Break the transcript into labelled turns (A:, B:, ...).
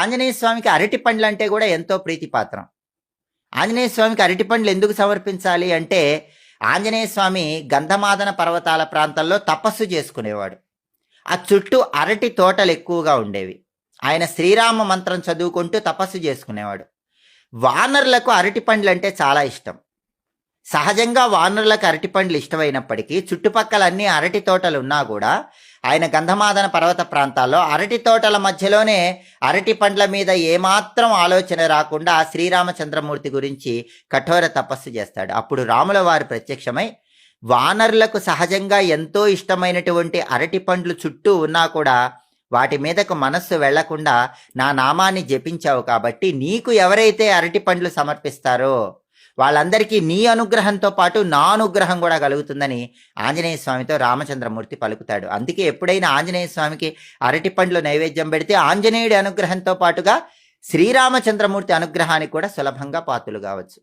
A: ఆంజనేయ స్వామికి అరటి పండ్లు అంటే కూడా ఎంతో ప్రీతిపాత్రం. ఆంజనేయ స్వామికి అరటి పండ్లు ఎందుకు సమర్పించాలి అంటే, ఆంజనేయ స్వామి గంధమాదన పర్వతాల ప్రాంతంలో తపస్సు చేసుకునేవాడు. ఆ చుట్టూ అరటి తోటలు ఎక్కువగా ఉండేవి. ఆయన శ్రీరామ మంత్రం చదువుకుంటూ తపస్సు చేసుకునేవాడు. వానరులకు అరటి పండ్లు అంటే చాలా ఇష్టం. సహజంగా వానరులకు అరటి పండ్లు ఇష్టమైనప్పటికీ చుట్టుపక్కల అన్ని అరటి తోటలు ఉన్నా కూడా ఆయన గంధమాదన పర్వత ప్రాంతాల్లో అరటి తోటల మధ్యలోనే అరటి పండ్ల మీద ఏమాత్రం ఆలోచన రాకుండా శ్రీరామచంద్రమూర్తి గురించి కఠోర తపస్సు చేస్తాడు. అప్పుడు రాముల వారు ప్రత్యక్షమై, వానరులకు సహజంగా ఎంతో ఇష్టమైనటువంటి అరటి పండ్లు చుట్టూ ఉన్నా కూడా వాటి మీదకు మనస్సు వెళ్లకుండా నా నామాన్ని జపించావు కాబట్టి నీకు ఎవరైతే అరటి పండ్లు సమర్పిస్తారో వాళ్ళందరికీ నీ అనుగ్రహంతో పాటు నా అనుగ్రహం కూడా కలుగుతుందని ఆంజనేయ స్వామితో రామచంద్రమూర్తి పలుకుతాడు. అందుకే ఎప్పుడైనా ఆంజనేయ స్వామికి అరటి పండ్లు నైవేద్యం పెడితే ఆంజనేయుడి అనుగ్రహంతో పాటుగా శ్రీరామచంద్రమూర్తి అనుగ్రహానికి కూడా సులభంగా పాత్రలు కావచ్చు.